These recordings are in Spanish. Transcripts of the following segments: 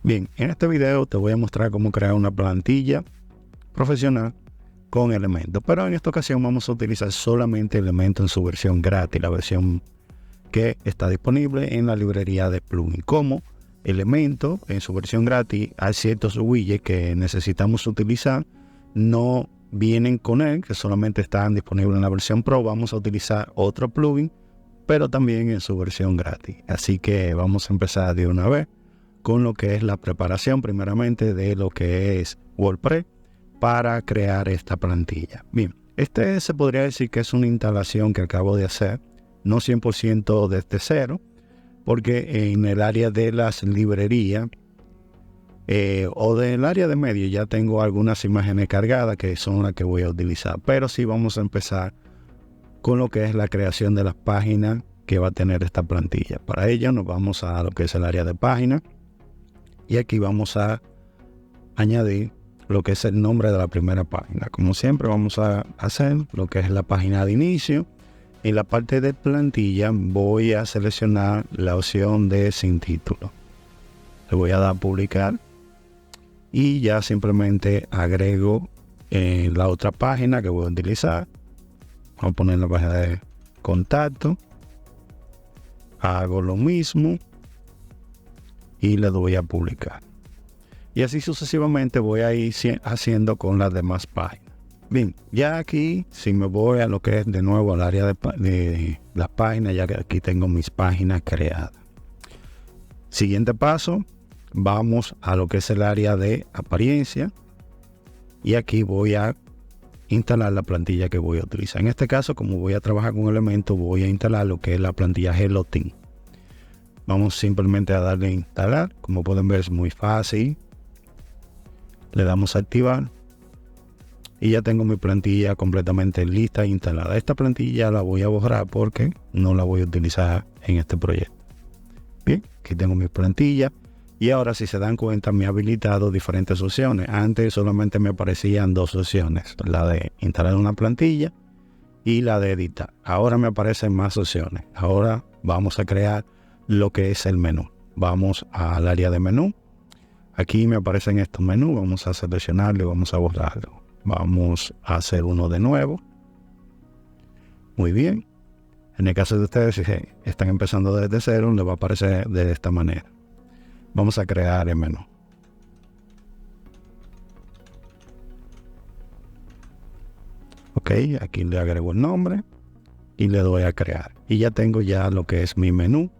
Bien, en este video te voy a mostrar cómo crear una plantilla profesional con Elementor, pero en esta ocasión vamos a utilizar solamente Elementor en su versión gratis, la versión que está disponible en la librería de plugin. Como Elementor en su versión gratis hay ciertos widgets que necesitamos utilizar, no vienen con él, que solamente están disponibles en la versión Pro. Vamos a utilizar otro plugin, pero también en su versión gratis. Así que vamos a empezar de una vez con lo que es la preparación primeramente de lo que es WordPress para crear esta plantilla. Bien, este se podría decir que es una instalación que acabo de hacer, no 100% desde cero, porque en el área de las librerías o del área de medio ya tengo algunas imágenes cargadas que son las que voy a utilizar, pero sí vamos a empezar con lo que es la creación de las páginas que va a tener esta plantilla. Para ello nos vamos a lo que es el área de páginas y aquí vamos a añadir lo que es el nombre de la primera página. Como siempre vamos a hacer lo que es la página de inicio. En la parte de plantilla voy a seleccionar la opción de sin título. Le voy a dar a publicar y ya simplemente agrego la otra página que voy a utilizar. Vamos a poner la página de contacto. Hago lo mismo y le doy a publicar. Y así sucesivamente voy a ir haciendo con las demás páginas. Bien, ya aquí, si me voy a lo que es de nuevo al área de las páginas, ya que aquí tengo mis páginas creadas. Siguiente paso, vamos a lo que es el área de apariencia. Y aquí voy a instalar la plantilla que voy a utilizar. En este caso, como voy a trabajar con Elementor, voy a instalar lo que es la plantilla Hello Team. Vamos simplemente a darle a instalar. Como pueden ver, es muy fácil. Le damos a activar. Y ya tengo mi plantilla completamente lista e instalada. Esta plantilla la voy a borrar porque no la voy a utilizar en este proyecto. Bien, aquí tengo mi plantilla. Y ahora, si se dan cuenta, me ha habilitado diferentes opciones. Antes solamente me aparecían dos opciones. La de instalar una plantilla y la de editar. Ahora me aparecen más opciones. Ahora vamos a crear lo que es el menú. Vamos al área de menú. Aquí me aparecen estos menús. Vamos a seleccionarlo y vamos a borrarlo. Vamos a hacer uno de nuevo. Muy bien. En el caso de ustedes, si están empezando desde cero, les va a aparecer de esta manera. Vamos a crear el menú. Ok, aquí le agrego el nombre y le doy a crear. Y ya tengo ya lo que es mi menú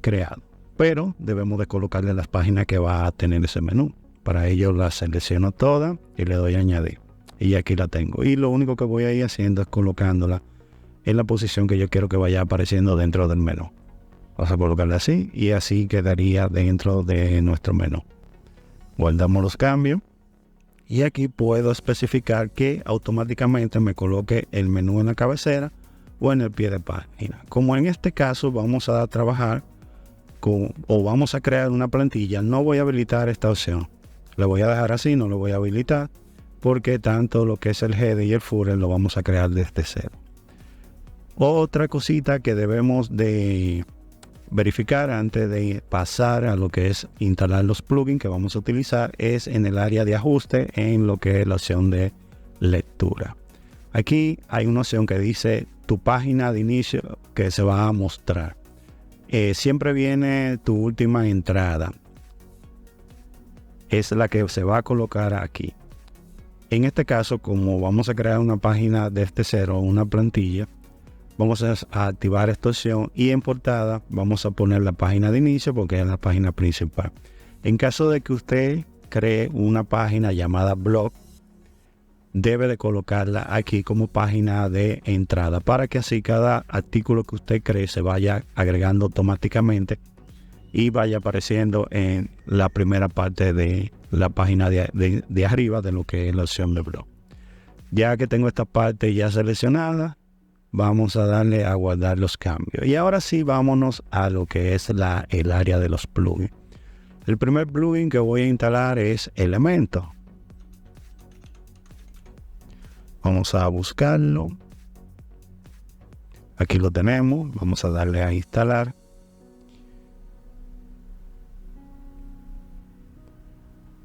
creado. Pero debemos de colocarle las páginas que va a tener ese menú. Para ello la selecciono toda y le doy a añadir. Y aquí la tengo. Y lo único que voy a ir haciendo es colocándola en la posición que yo quiero que vaya apareciendo dentro del menú. Vamos a colocarla así y así quedaría dentro de nuestro menú. Guardamos los cambios. Y aquí puedo especificar que automáticamente me coloque el menú en la cabecera o en el pie de página. Como en este caso vamos a trabajar o vamos a crear una plantilla, no voy a habilitar esta opción. La voy a dejar así, no lo voy a habilitar porque tanto lo que es el header y el footer lo vamos a crear desde cero. Otra cosita que debemos de verificar antes de pasar a lo que es instalar los plugins que vamos a utilizar es en el área de ajuste en lo que es la opción de lectura. Aquí hay una opción que dice tu página de inicio que se va a mostrar. Siempre viene tu última entrada. Es la que se va a colocar aquí. En este caso, como vamos a crear una página desde cero, una plantilla, vamos a activar esta opción y en portada vamos a poner la página de inicio porque es la página principal. En caso de que usted cree una página llamada blog, debe de colocarla aquí como página de entrada para que así cada artículo que usted cree se vaya agregando automáticamente y vaya apareciendo en la primera parte de la página de arriba de lo que es la opción de blog. Ya que tengo esta parte ya seleccionada, vamos a darle a guardar los cambios. Y ahora sí, vámonos a lo que es el área de los plugins. El primer plugin que voy a instalar es Elementor. Vamos a buscarlo. Aquí lo tenemos. Vamos a darle a instalar.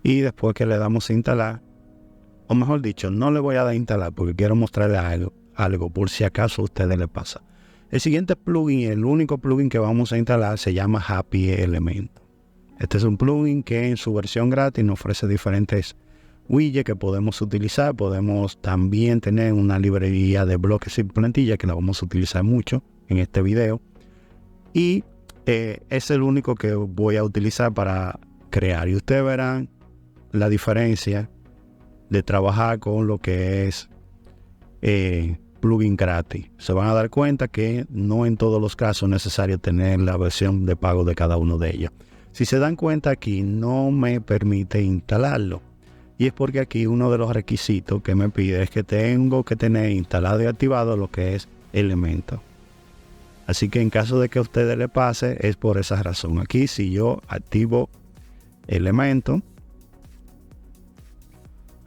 Y después que le damos a instalar, o mejor dicho, no le voy a dar a instalar porque quiero mostrarle algo por si acaso a ustedes les pasa. El siguiente plugin, el único plugin que vamos a instalar, se llama Happy Elementor. Este es un plugin que en su versión gratis nos ofrece diferentes widgets que podemos utilizar. Podemos también tener una librería de bloques y plantillas que la vamos a utilizar mucho en este video. Y es el único que voy a utilizar para crear. Y ustedes verán la diferencia de trabajar con lo que es plugin gratis. Se van a dar cuenta que no en todos los casos es necesario tener la versión de pago de cada uno de ellos. Si se dan cuenta, aquí no me permite instalarlo. Y es porque aquí uno de los requisitos que me pide es que tengo que tener instalado y activado lo que es Elementor. Así que en caso de que a ustedes les pase, es por esa razón. Aquí si yo activo Elementor,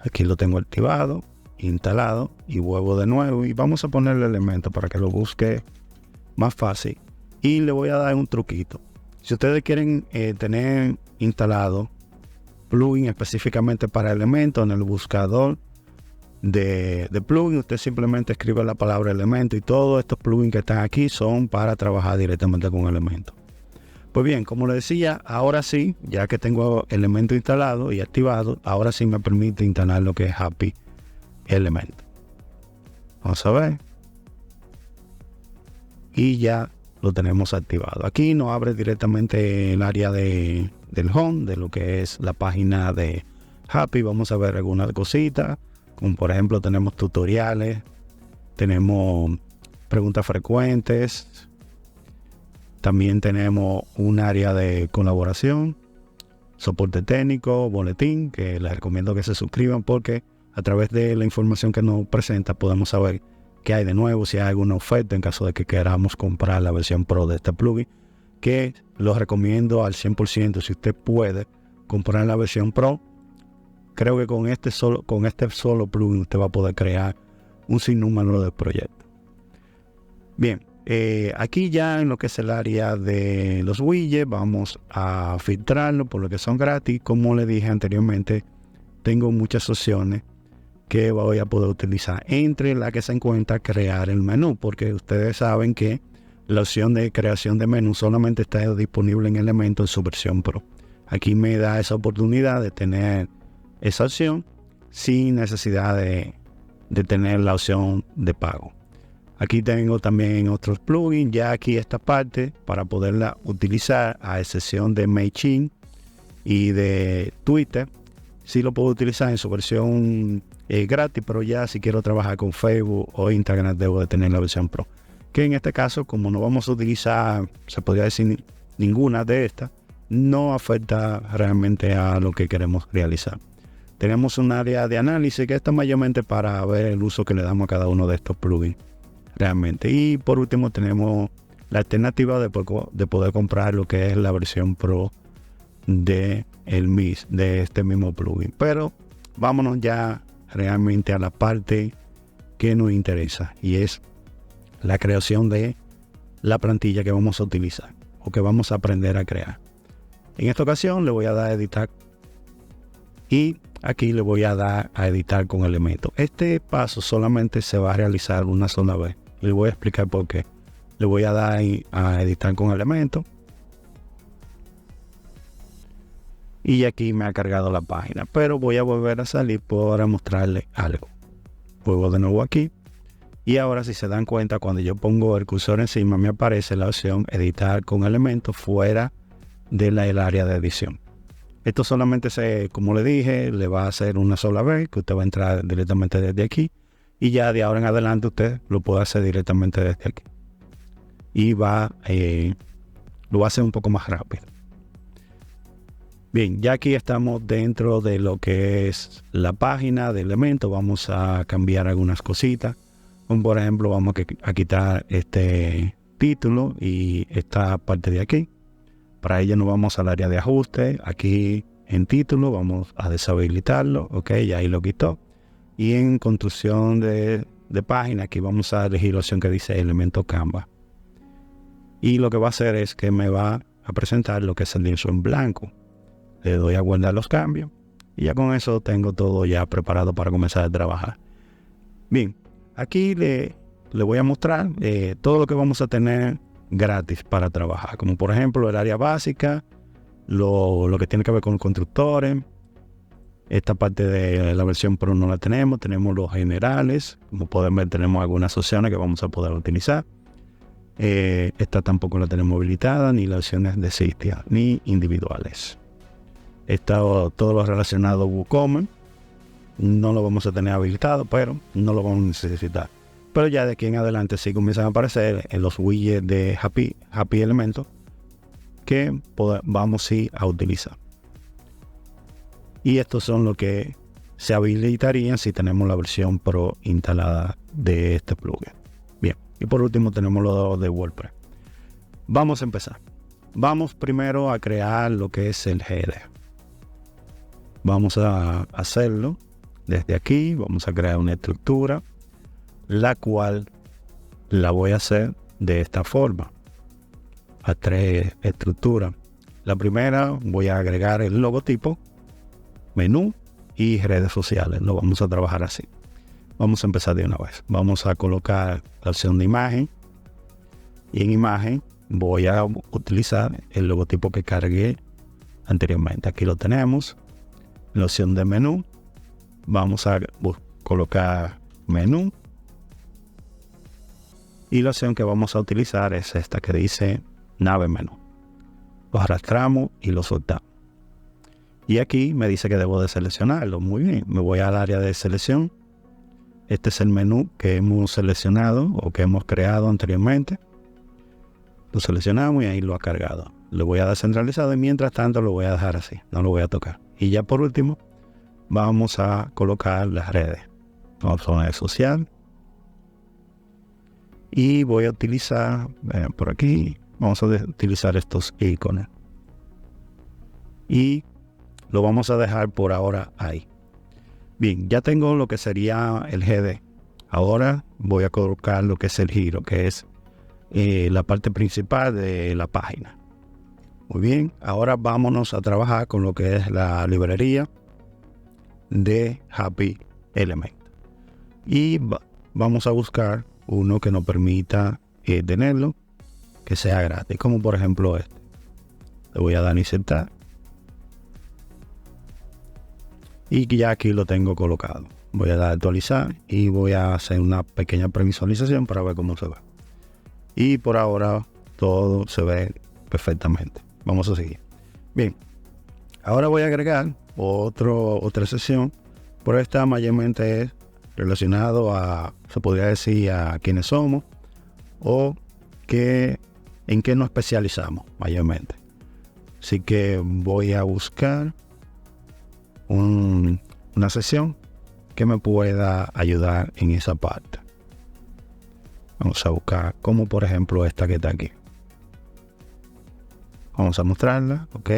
aquí lo tengo activado, instalado, y vuelvo de nuevo y vamos a ponerle Elementor para que lo busque más fácil. Y le voy a dar un truquito. Si ustedes quieren tener instalado plugin específicamente para Elementor en el buscador de plugin, usted simplemente escribe la palabra Elementor y todos estos plugins que están aquí son para trabajar directamente con Elementor. Pues bien, como les decía, ahora sí, ya que tengo Elementor instalado y activado, ahora sí me permite instalar lo que es Happy Elementor. Vamos a ver. Y ya lo tenemos activado. Aquí nos abre directamente el área del home, de lo que es la página de Happy. Vamos a ver algunas cositas, como por ejemplo tenemos tutoriales, tenemos preguntas frecuentes, también tenemos un área de colaboración, soporte técnico, boletín, que les recomiendo que se suscriban porque a través de la información que nos presenta podemos saber qué hay de nuevo, si hay alguna oferta en caso de que queramos comprar la versión Pro de este plugin, que lo recomiendo al 100%. Si usted puede comprar la versión Pro, creo que con este solo plugin usted va a poder crear un sinnúmero de proyectos. Bien, aquí ya en lo que es el área de los widgets, vamos a filtrarlo por lo que son gratis. Como le dije anteriormente, tengo muchas opciones que voy a poder utilizar, entre la que se encuentra crear el menú, porque ustedes saben que la opción de creación de menú solamente está disponible en Elementor en su versión Pro. Aquí me da esa oportunidad de tener esa opción sin necesidad de tener la opción de pago. Aquí tengo también otros plugins, ya aquí esta parte para poderla utilizar, a excepción de MailChimp y de Twitter. Sí lo puedo utilizar en su versión gratis, pero ya si quiero trabajar con Facebook o Instagram debo de tener la versión Pro. Que en este caso, como no vamos a utilizar, se podría decir, ninguna de estas, no afecta realmente a lo que queremos realizar. Tenemos un área de análisis que está mayormente para ver el uso que le damos a cada uno de estos plugins realmente. Y por último tenemos la alternativa de poder comprar lo que es la versión Pro de este mismo plugin. Pero vámonos ya realmente a la parte que nos interesa, y es la creación de la plantilla que vamos a utilizar o que vamos a aprender a crear. En esta ocasión le voy a dar a editar y aquí le voy a dar a editar con Elementor. Este paso solamente se va a realizar una sola vez. Les voy a explicar por qué. Le voy a dar a editar con Elementor. Y aquí me ha cargado la página, pero voy a volver a salir para mostrarles algo. Vuelvo de nuevo aquí y ahora, si se dan cuenta, cuando yo pongo el cursor encima me aparece la opción editar con Elementor fuera del área de edición. Esto solamente como le dije, le va a hacer una sola vez, que usted va a entrar directamente desde aquí y ya de ahora en adelante usted lo puede hacer directamente desde aquí y lo va a hacer un poco más rápido. Bien, ya aquí estamos dentro de lo que es la página de Elementor. Vamos a cambiar algunas cositas, como por ejemplo vamos a quitar este título y esta parte de aquí. Para ello nos vamos al área de ajuste. Aquí en título vamos a deshabilitarlo, ok, ya ahí lo quitó. Y en construcción de página, aquí vamos a elegir la opción que dice Elementor Canvas. Y lo que va a hacer es que me va a presentar lo que es el lienzo en blanco. Le doy a guardar los cambios Y ya con eso tengo todo ya preparado para comenzar a trabajar. Bien, aquí le voy a mostrar todo lo que vamos a tener gratis para trabajar, como por ejemplo el área básica, lo que tiene que ver con constructores. Esta parte de la versión Pro no la tenemos los generales, como pueden ver tenemos algunas opciones que vamos a poder utilizar. Esta tampoco la tenemos habilitada, ni las opciones de Sistia, ni individuales. Todo lo relacionado a WooCommerce no lo vamos a tener habilitado, pero no lo vamos a necesitar. Pero ya de aquí en adelante sí comienzan a aparecer en los widgets de Happy Elementos que vamos a utilizar. Y estos son los que se habilitarían si tenemos la versión Pro instalada de este plugin. Bien, y por último tenemos los de WordPress. Vamos a empezar. Vamos primero a crear lo que es el header. Vamos a hacerlo desde aquí. Vamos a crear una estructura, la cual la voy a hacer de esta forma, a 3 estructuras. La primera voy a agregar el logotipo, menú y redes sociales. Lo vamos a trabajar así. Vamos a empezar de una vez. Vamos a colocar la opción de imagen, y en imagen voy a utilizar el logotipo que cargué anteriormente. Aquí lo tenemos. La opción de menú, vamos a colocar menú, y la opción que vamos a utilizar es esta que dice nave menú. Lo arrastramos y lo soltamos. Y aquí me dice que debo de seleccionarlo. Muy bien, me voy al área de selección. Este es el menú que hemos seleccionado o que hemos creado anteriormente. Lo seleccionamos y ahí lo ha cargado. Lo voy a dar centralizado y mientras tanto lo voy a dejar así, no lo voy a tocar. Y ya por último vamos a colocar las redes. Vamos a poner social. Y voy a utilizar, por aquí, vamos a utilizar estos iconos. Y lo vamos a dejar por ahora ahí. Bien, ya tengo lo que sería el GD. Ahora voy a colocar lo que es el giro, que es la parte principal de la página. Muy bien, ahora vámonos a trabajar con lo que es la librería de Happy Element. Y vamos a buscar uno que nos permita tenerlo, que sea gratis, como por ejemplo este. Le voy a dar a insertar. Y ya aquí lo tengo colocado. Voy a dar a actualizar y voy a hacer una pequeña previsualización para ver cómo se ve. Y por ahora todo se ve perfectamente. Vamos a seguir. Bien, ahora voy a agregar otra sección, pero esta mayormente es relacionado a, se podría decir, a quiénes somos o en qué nos especializamos mayormente. Así que voy a buscar una sección que me pueda ayudar en esa parte. Vamos a buscar como por ejemplo esta que está aquí. Vamos a mostrarla, ok.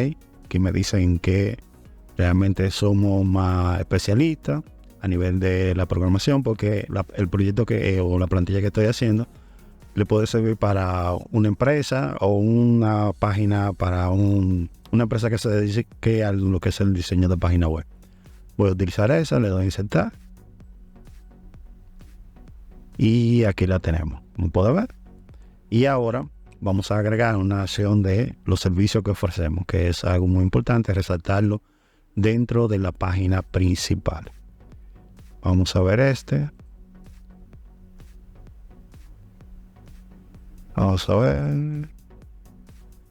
Aquí me dicen que realmente somos más especialistas a nivel de la programación, porque el proyecto o la plantilla que estoy haciendo le puede servir para una empresa o una página para una empresa que se dedique a lo que es el diseño de página web. Voy a utilizar esa, le doy a insertar. Y aquí la tenemos, como pueden ver. Y ahora vamos a agregar una acción de los servicios que ofrecemos, que es algo muy importante, resaltarlo dentro de la página principal. Vamos a ver este. Vamos a ver.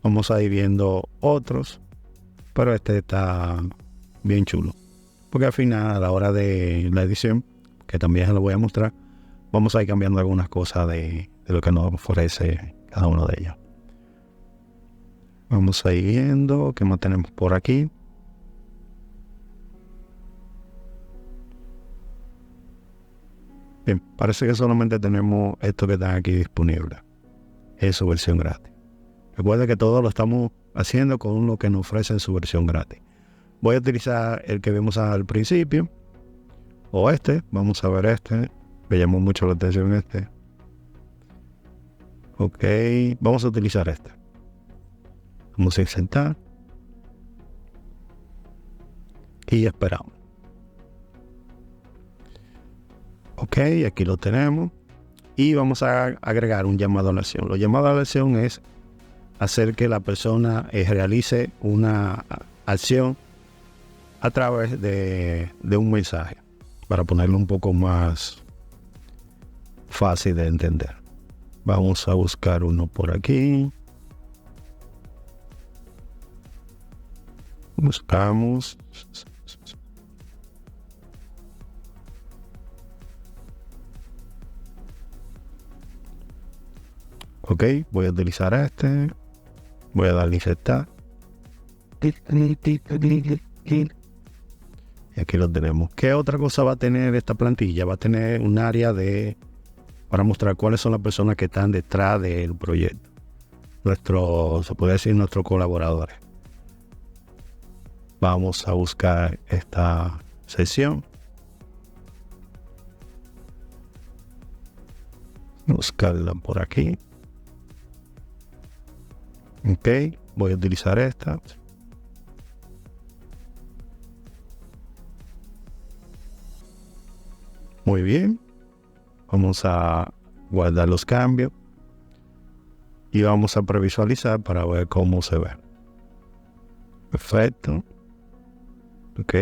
Vamos a ir viendo otros, pero este está bien chulo. Porque al final, a la hora de la edición, que también se lo voy a mostrar, vamos a ir cambiando algunas cosas de lo que nos ofrece cada uno de ellos. Vamos a ir viendo qué más tenemos por aquí. Bien, parece que solamente tenemos esto que está aquí disponible. Es su versión gratis. Recuerda que todo lo estamos haciendo con lo que nos ofrece en su versión gratis. Voy a utilizar el que vimos al principio, o este. Vamos a ver este. Me llamó mucho la atención este. Ok, vamos a utilizar este. Vamos a insertar. y esperamos. Ok, aquí lo tenemos. Y vamos a agregar un llamado a la acción. Los llamados a la acción es hacer que la persona realice una acción a través de un mensaje, para ponerlo un poco más fácil de entender. Vamos a buscar uno por aquí. Buscamos. Ok, voy a utilizar este. Voy a darle insertar. Y aquí lo tenemos. ¿Qué otra cosa va a tener esta plantilla? Va a tener un área para mostrar cuáles son las personas que están detrás del proyecto. Se puede decir nuestros colaboradores. Vamos a buscar esta sección. Buscarla por aquí. Ok, voy a utilizar esta. Muy bien. Vamos a guardar los cambios y vamos a previsualizar para ver cómo se ve. Perfecto. Ok,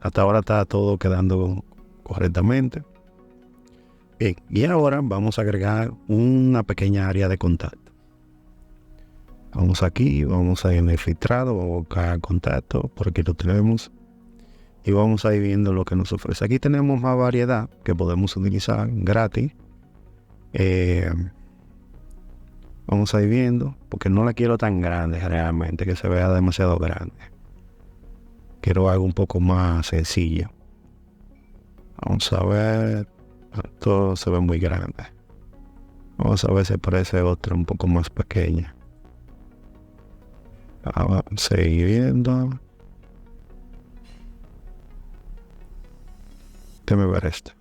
hasta ahora está todo quedando correctamente. Bien, y ahora vamos a agregar una pequeña área de contacto. Vamos aquí, vamos a ir en el filtrado, vamos a buscar contacto, por aquí lo tenemos. Y vamos a ir viendo lo que nos ofrece. Aquí tenemos más variedad que podemos utilizar gratis. Vamos a ir viendo, porque no la quiero tan grande realmente, que se vea demasiado grande. Quiero algo un poco más sencillo. Vamos a ver. Todo se ve muy grande. Vamos a ver si parece otra un poco más pequeña. Vamos a seguir viendo. Déjame ver esta.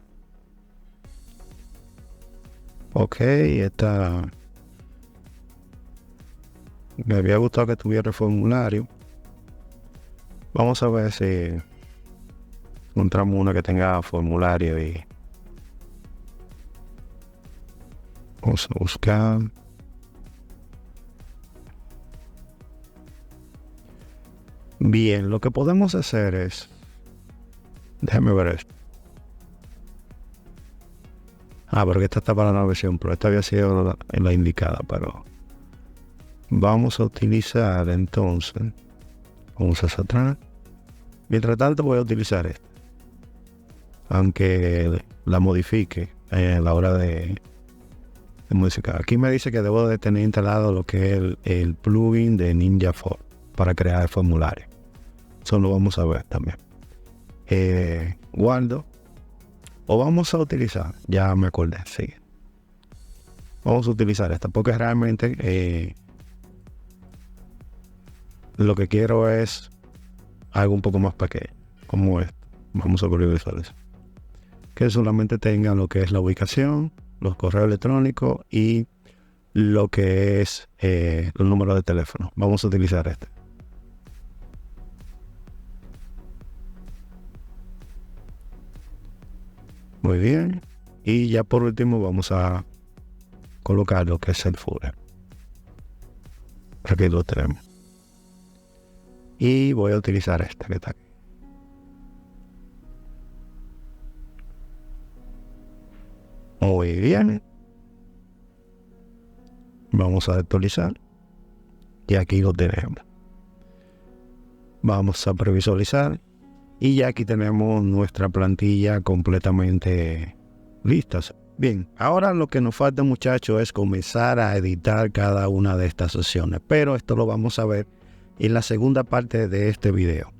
Ok, esta me había gustado que tuviera el formulario. Vamos a ver si encontramos una que tenga formulario y vamos a buscar. Bien, lo que podemos hacer es, déjame ver esto. Porque esta está para la versión Pro. Esta había sido la indicada, pero vamos a utilizar entonces. Vamos hacia atrás. Mientras tanto voy a utilizar esta. Aunque la modifique a la hora de modificar. Aquí me dice que debo de tener instalado lo que es el plugin de Ninja Form para crear el formulario. Eso lo vamos a ver también. Guardo. O vamos a utilizar, ya me acordé, sí. Vamos a utilizar esta porque realmente lo que quiero es algo un poco más pequeño, como esto. Vamos a priorizar eso. Que solamente tenga lo que es la ubicación, los correos electrónicos y lo que es los números de teléfono. Vamos a utilizar este. Muy bien. Y ya por último vamos a colocar lo que es el footer. Aquí lo tenemos. Y voy a utilizar esta que está aquí. Muy bien. Vamos a actualizar. Y aquí lo tenemos. Vamos a previsualizar. Y ya aquí tenemos nuestra plantilla completamente lista. Bien, ahora lo que nos falta, muchachos, es comenzar a editar cada una de estas sesiones. Pero esto lo vamos a ver en la segunda parte de este video.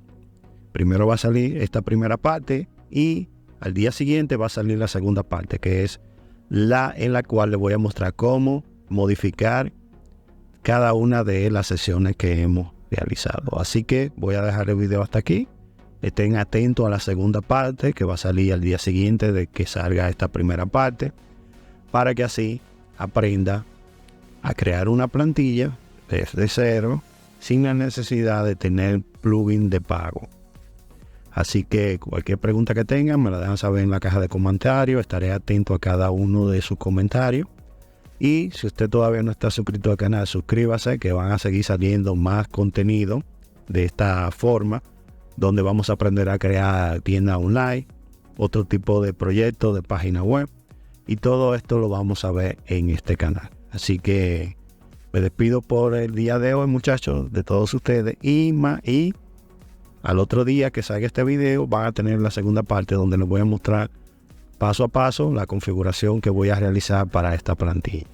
Primero va a salir esta primera parte y al día siguiente va a salir la segunda parte, que es la en la cual les voy a mostrar cómo modificar cada una de las sesiones que hemos realizado. Así que voy a dejar el video hasta aquí. Estén atentos a la segunda parte que va a salir al día siguiente de que salga esta primera parte, para que así aprenda a crear una plantilla desde cero sin la necesidad de tener plugin de pago. Así que cualquier pregunta que tengan me la dejan saber en la caja de comentarios. Estaré atento a cada uno de sus comentarios. Y si usted todavía no está suscrito al canal, suscríbase, que van a seguir saliendo más contenido de esta forma, donde vamos a aprender a crear tiendas online, otro tipo de proyectos de página web, y todo esto lo vamos a ver en este canal. Así que me despido por el día de hoy, muchachos, de todos ustedes, y al otro día que salga este video van a tener la segunda parte, donde les voy a mostrar paso a paso la configuración que voy a realizar para esta plantilla.